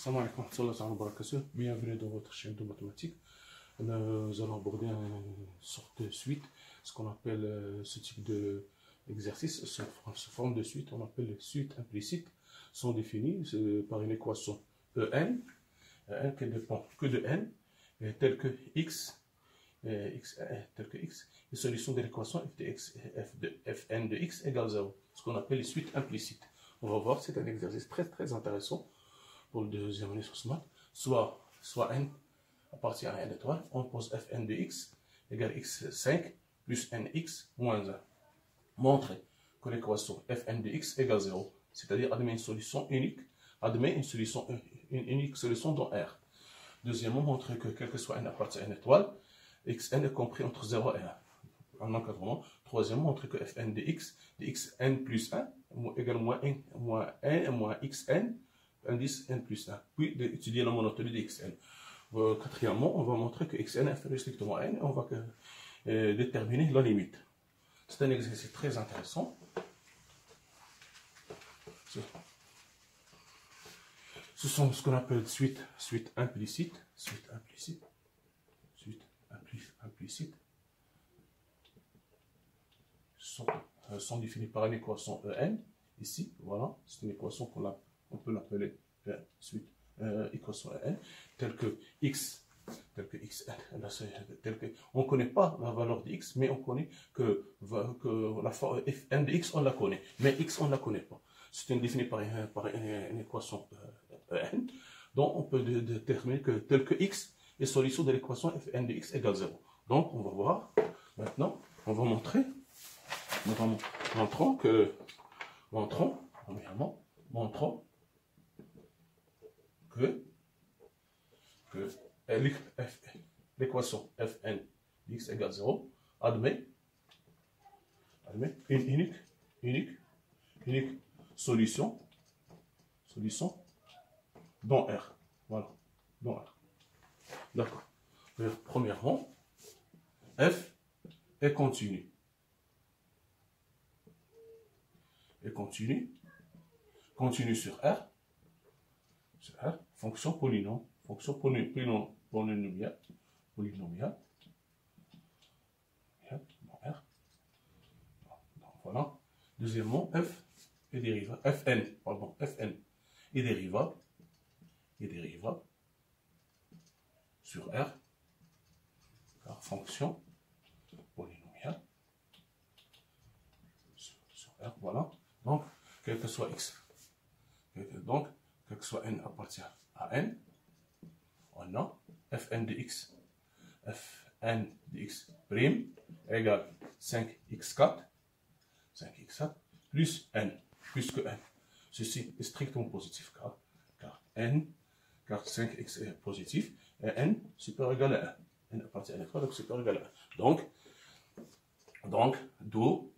Salam alaikum wa rahmatullahi wa barakatuh. Bienvenue dans votre chaîne de mathématiques. Nous allons aborder une sorte de suite, ce qu'on appelle ce type d'exercice, sous forme de suite, on appelle les suites implicites, sont définies par une équation EN, qui ne dépend que de n, telle que x, telle que x, les solutions de l'équation fn de x égale 0, ce qu'on appelle les suites implicites. On va voir, c'est un exercice très intéressant pour le deuxième année sur ce maths. Soit n appartient à n étoile, on pose fn de x égale x5 plus nx moins 1. Montrer que l'équation fn de x égale 0, c'est-à-dire admet une solution unique, une unique solution dans R. Deuxièmement, montrer que quel que soit n appartient à n étoile, xn est compris entre 0 et 1. En encadrement. Troisièmement, montrer que fn de xn plus 1 égale moins n moins xn, indice n plus 1. Puis d'étudier la monotonie de xn. Quatrièmement, on va montrer que xn est inférieur strictement à n et on va déterminer la limite. C'est un exercice très intéressant. Ce sont ce qu'on appelle suite implicite. Sont définis par une équation EN. Ici, voilà, c'est une équation on peut l'appeler suite équation EN, telle que x, on ne connaît pas la valeur de x, mais on connaît que la forme fn de x, on la connaît, mais x, on ne la connaît pas. C'est défini par une équation EN, dont on peut déterminer que tel que x est solution de l'équation fn de x égale 0. Donc, on va voir, maintenant, on va montrer. Montrons que l'équation fn de x égale 0 admet une unique solution dans R. Voilà, dans R. D'accord. Premièrement, f est continu. Continue sur R, fonction polynomiale, dans R. Donc, voilà. Deuxièmement, f est dérivable, fn est dérivable sur R, car fonction polynomiale sur R, voilà. Donc, quel que soit x, quel que soit n appartient à n, on a fn de x prime égale 5x4 plus n, plus que n. Ceci est strictement positif, car 5x est positif, et n supérieur égal à 1. N appartient à n, donc supérieur égal à 1. Donc, d'où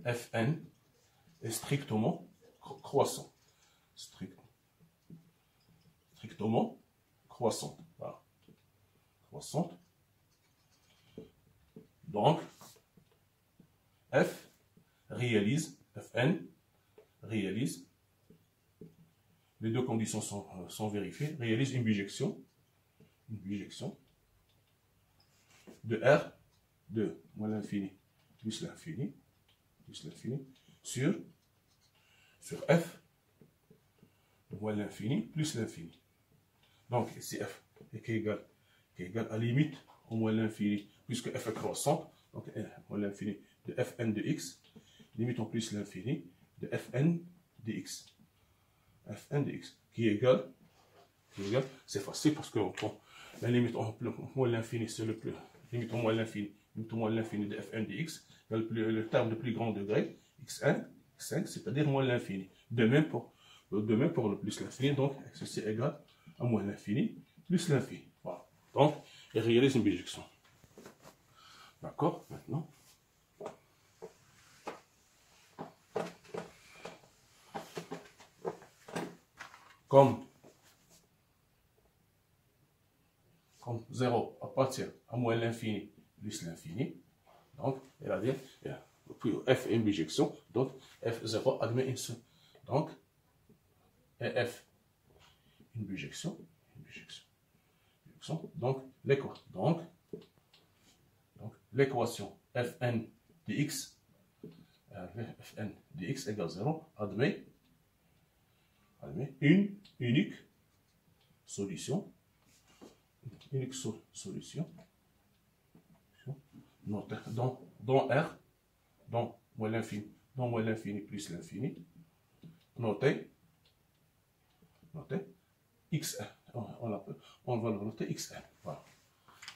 fn est strictement croissant. Strictement croissante. Voilà. Croissante. Donc, fn réalise, les deux conditions sont vérifiées, réalise une bijection de R de moins l'infini plus l'infini sur f de moins l'infini plus l'infini. Donc ici f est égal à limite au moins l'infini, puisque f est croissante, donc moins l'infini de fn de x, limite en plus l'infini de fn de x. Qui est égal, c'est facile parce que on prend la limite en moins l'infini, c'est le plus, limite en moins l'infini de fn de x, le terme de plus grand degré, xn, c'est-à-dire moins l'infini. De même pour le plus l'infini, donc ceci est égal à moins l'infini plus l'infini. Voilà. Donc, il réalise une bijection. D'accord? Maintenant, comme 0 appartient à moins l'infini plus l'infini, donc, il a dit, puis f est une bijection, donc f0 admet une seule. Donc, et f une bijection. Donc, l'équation Fn de x, Fn de x égale 0 admet une unique solution. Dans R, dans moins l'infini plus l'infini, notez xn. On va le noter xn. Voilà.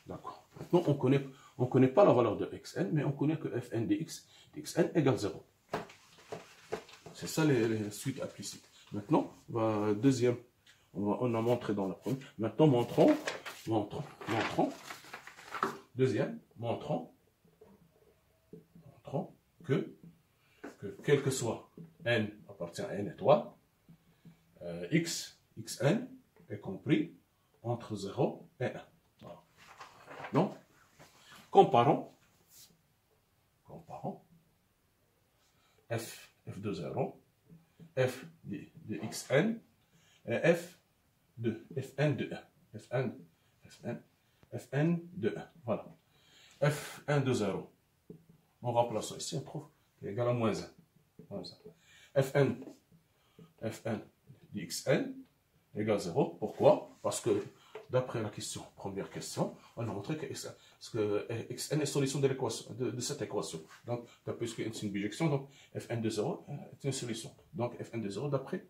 D'accord. Maintenant, on connaît pas la valeur de xn, mais on connaît que fn de xn égale 0. C'est ça les suites implicites. Maintenant, deuxième, on a montré dans la première. Maintenant, montrons. Deuxième, montrons que quel que soit n appartient à n étoile, xn est compris entre 0 et 1. Voilà. Donc, comparons f de 0, f de xn et f de fn de 1. Fn de 1. Voilà. Fn de 0. On remplace ça ici, on trouve qu'il est égal à moins 1. Fn de xn égale 0. Pourquoi? Parce que d'après la première question, on a montré que xn est solution de cette équation. Donc, puisque c'est une bijection, donc fn de 0 est une solution. Donc, fn de 0 d'après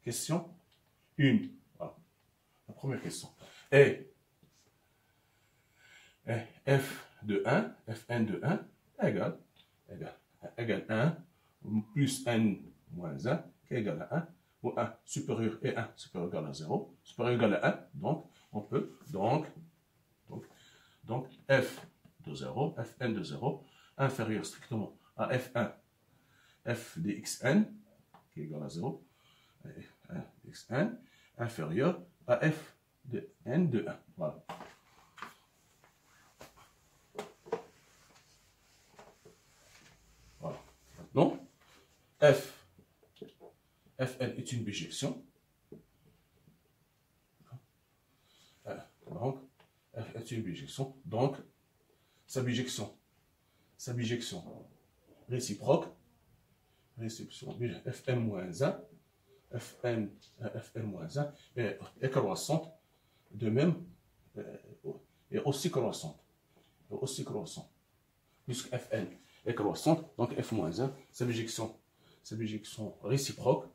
question 1. Voilà. La première question. Et f de 1, fn de 1 égale 1 plus n moins 1 qui est égal à 1, ou 1 supérieur et 1 supérieur égal à 0, supérieur égal à 1, donc on peut, donc f de 0, fn de 0, inférieur strictement à f1, f de xn, qui est égal à 0, xn, inférieur à f de n de 1. Voilà. Voilà. Maintenant, Fn est une bijection. Donc, F est une bijection. Donc, sa bijection réciproque, Fn-1, Fn-1 est croissante, de même, est aussi croissante. Puisque Fn est croissante, donc F-1, sa bijection réciproque,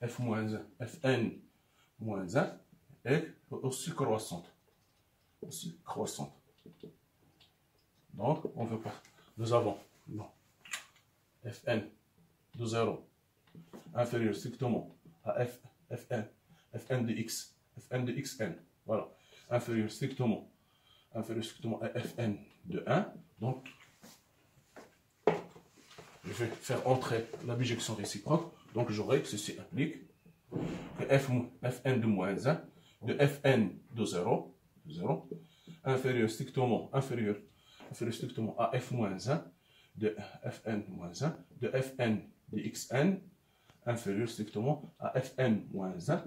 F-1, Fn-1 est aussi croissante. Donc, on veut pas. Nous avons Fn de 0 inférieur strictement à Fn de x, Fn de xn. Voilà. Inférieur strictement à Fn de 1. Donc, je vais faire entrer la bijection réciproque. Donc, j'aurai que ceci implique que Fn de moins 1 de Fn de 0, inférieur strictement à F-1 de Fn-1 de Fn de xn, inférieur strictement à Fn-1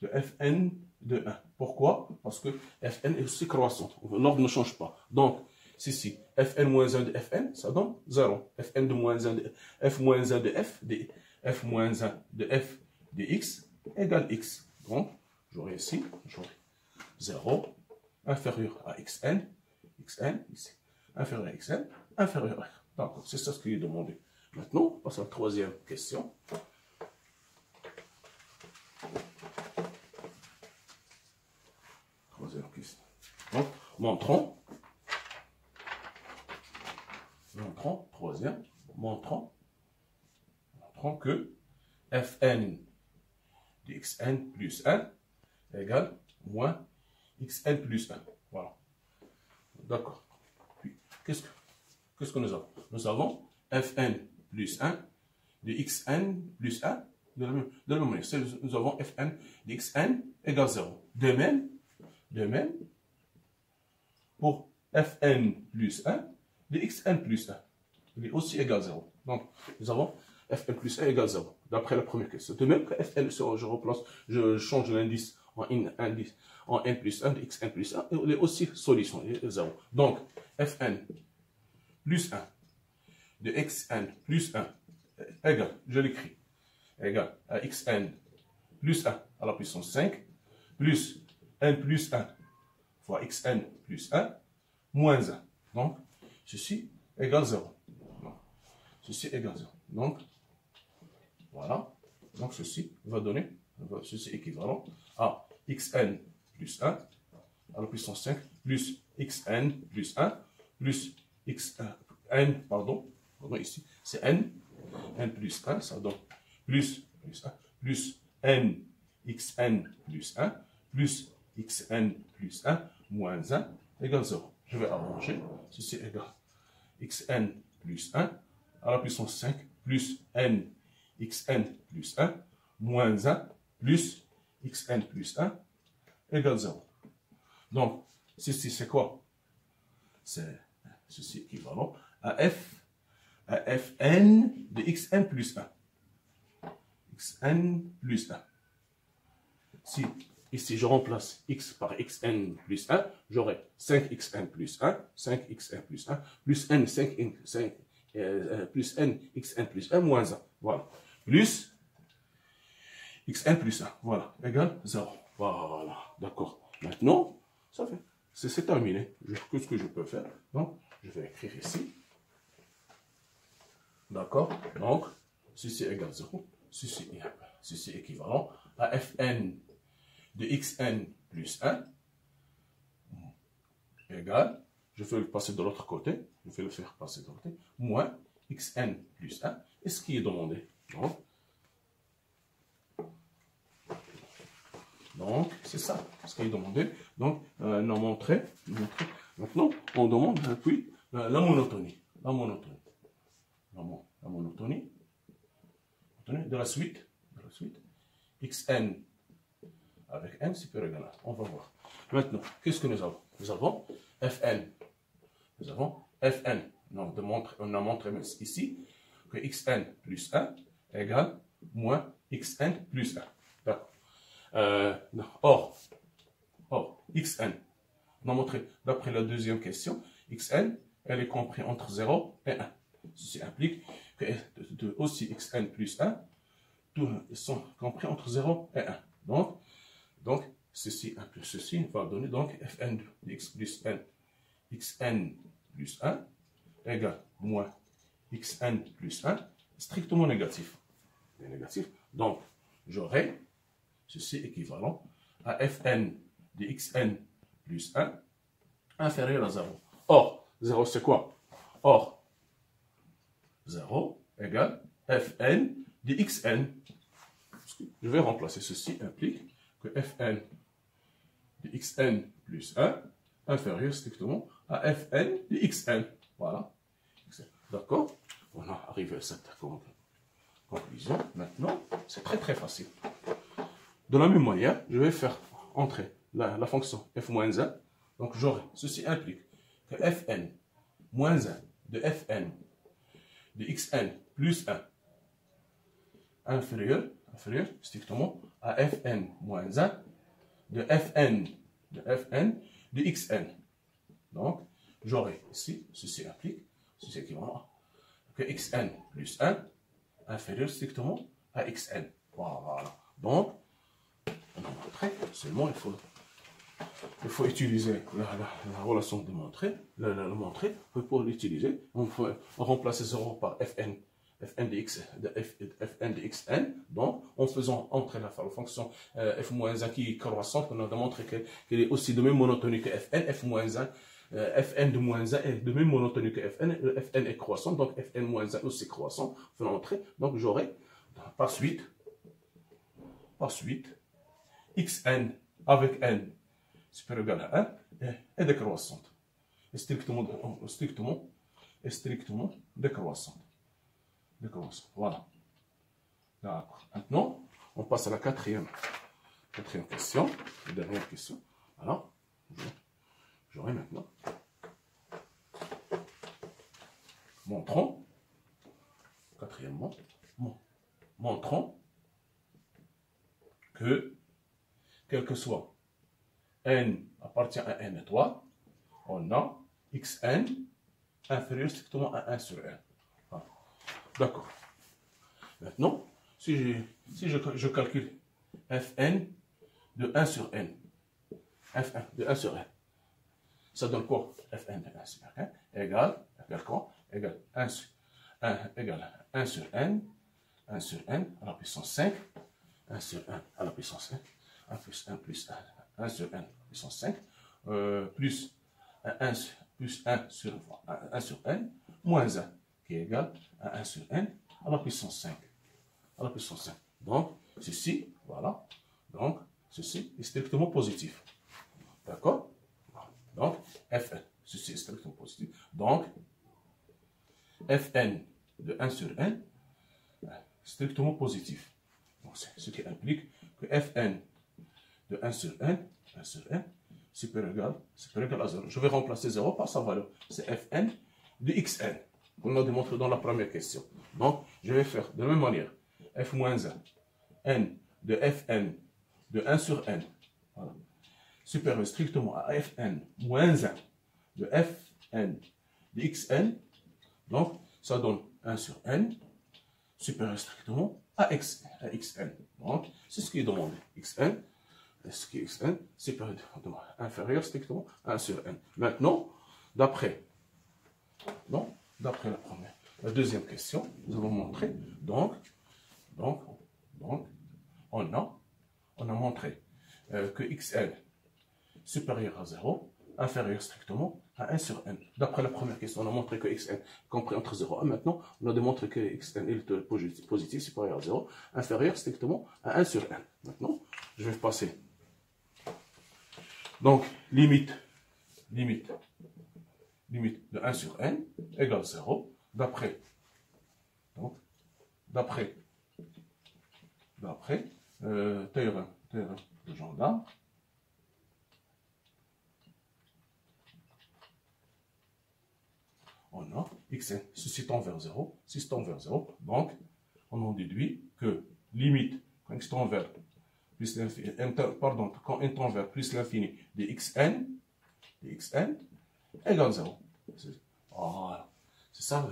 de Fn de 1. Pourquoi? Parce que Fn est aussi croissante. L'ordre ne change pas. Donc, ceci, Fn-1 de Fn, ça donne 0. Fn de moins 1 de F-1 de F, de F-1 de F de x égale x. Donc, j'aurai ici, 0 inférieur à xn, ici, inférieur à xn, inférieur à r. D'accord, c'est ça ce qui est demandé. Maintenant, on passe à la troisième question. Donc, montrons que Fn de xn plus 1 égale moins xn plus 1. Voilà. D'accord. Puis, qu'est-ce que nous avons? Nous avons Fn plus 1 de xn plus 1 de la même manière. Nous avons Fn de xn égale 0. De même, pour Fn plus 1 de Xn plus 1. Il est aussi égal à 0. Donc, nous avons Fn plus 1 égale 0, d'après la première question. De même que Fn, je change l'indice en n plus 1 de Xn plus 1, il est aussi solution, il est 0. Donc, Fn plus 1 de Xn plus 1 égale, je l'écris, égale à Xn plus 1 à la puissance 5, plus n plus 1 fois Xn plus 1, moins 1. Donc, ceci égale 0. Donc, ceci égale 0. Donc, voilà. Donc, ceci va donner, ceci équivalent à Xn plus 1 à la puissance 5, plus Xn plus 1, plus Xn, pardon, ici, c'est n plus 1, ça donne plus 1, plus n Xn plus 1, plus Xn plus 1, moins 1, égale 0. Je vais arranger, ceci égale Xn plus 1 à la puissance 5, plus n Xn plus 1, moins 1, plus Xn plus 1, égale 0. Donc, ceci c'est quoi? C'est ceci équivalent à Fn de Xn plus 1. Xn plus 1. Si ici je remplace x par Xn plus 1, j'aurai 5Xn plus 1, 5Xn plus 1, plus n, plus n Xn plus 1, moins 1. Voilà. Plus Xn plus 1. Voilà. Égale 0. Voilà. D'accord. Maintenant, ça fait. C'est terminé. Qu'est-ce que je peux faire? Donc, je vais écrire ici. D'accord. Donc, ceci égale 0. Ceci est équivalent à Fn de Xn plus 1 égale, je vais le passer de l'autre côté, je vais le faire passer de l'autre côté, moins Xn plus 1, et ce qui est demandé. Donc c'est ça, ce qui est demandé. Donc, on a montré. Maintenant, on demande puis la monotonie. La monotonie. La monotonie de la suite. Xn avec n supérieur égal à 1. On va voir. Maintenant, qu'est-ce que nous avons? Nous avons Fn. Nous avons Fn. On a montré ici que Xn plus 1 égale moins Xn plus 1. D'accord. Or, Xn, on a montré d'après la deuxième question, Xn, elle est comprise entre 0 et 1. Ceci implique que aussi Xn plus 1, tous sont compris entre 0 et 1. Donc ceci va donner donc Fn de x plus n, Xn plus 1 égale moins Xn plus 1, strictement négatif. Donc, j'aurai ceci équivalent à Fn de Xn plus 1 inférieur à 0. Or, 0 c'est quoi? Or, 0 égale Fn de Xn. Je vais remplacer ceci, implique que Fn de Xn plus 1 inférieur strictement à Fn de Xn. Voilà. D'accord? On a arrivé à cette conclusion. Maintenant, c'est très facile. De la même manière, je vais faire entrer la fonction f-1. Donc, j'aurai, ceci implique que Fn moins 1 de Fn de Xn plus 1 inférieur strictement à Fn moins 1 de Fn de Xn. Donc, j'aurai ici, ceci implique, ceci équivalent que Xn plus 1 inférieur strictement à Xn. Voilà. Donc, on a montré, seulement il faut utiliser la relation de montrer, pour l'utiliser. On remplace 0 par Fn de Xn, donc en faisant entrer la fonction f-1 qui est croissante, on a démontré qu'elle est aussi de même monotonie que Fn, Fn de moins 1 est de même monotonie que Fn, Fn est croissant, donc Fn moins 1 aussi croissant, faisant entrer, donc j'aurai par suite, Xn avec n supérieur égal à 1 est décroissante, est strictement décroissante. Voilà. D'accord. Maintenant, on passe à la quatrième question, la dernière question. Alors, j'aurai maintenant montrons, quatrièmement, montrons que, quel que soit n appartient à n étoile, on a xn inférieur strictement à 1 sur n. Voilà. D'accord. Maintenant, si je calcule fn de 1 sur n, fn de 1 sur n, ça donne quoi? Fn de 1 sur n égale quoi? Égale 1 sur 1 sur n à la puissance 5, 1 sur 1 à la puissance 5, 1 plus 1 plus 1 sur n à la puissance 5, plus 1 sur n, moins 1, qui est égal à 1 sur n à la puissance 5. À la puissance 5. Donc, ceci, voilà, donc, ceci est strictement positif. D'accord? Donc, Fn, ceci est strictement positif. Donc, Fn de 1 sur n, strictement positif. Donc, ce qui implique que Fn de 1 sur n, supérieur égal à 0. Je vais remplacer 0 par sa valeur. C'est Fn de xn, qu'on a démontré dans la première question. Donc, je vais faire de la même manière. F moins 1, n de Fn de 1 sur n, voilà, supérieur strictement à Fn moins 1 de Fn de xn. Donc, ça donne 1 sur n, supérieur strictement à xn. Donc, c'est ce qui est demandé. Xn, ce qui est xn, inférieur strictement à 1 sur n. Maintenant, d'après la deuxième question, nous allons montrer, donc, on a montré que xn supérieur à 0, inférieur strictement à 1 sur n. D'après la première question, on a montré que xn compris entre 0 et 1. Maintenant, on a démontré que xn est positif supérieur à 0, inférieur strictement à 1 sur n. Maintenant, je vais passer. Donc, limite de 1 sur n égale 0, d'après théorème de Jordan. On a xn, ceci tend vers 0, donc on en déduit que limite quand x tend vers plus l'infini, quand n tend vers plus l'infini de xn égale 0. Voilà. C'est ça,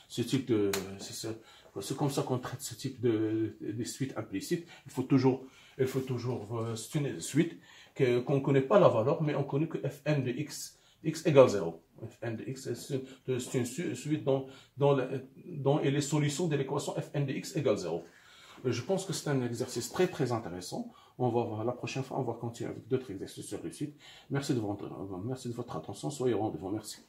ce type de, c'est comme ça qu'on traite ce type de suite implicite. Il faut toujours, c'est une suite qu'on ne connaît pas la valeur, mais on connaît que fn de x égale 0. Fn de x, c'est une suite dont est les solutions de l'équation fn de x égale 0. Je pense que c'est un exercice très très intéressant. On va voir la prochaine fois, on va continuer avec d'autres exercices sur le site. Merci de votre attention, soyez au rendez-vous. Merci.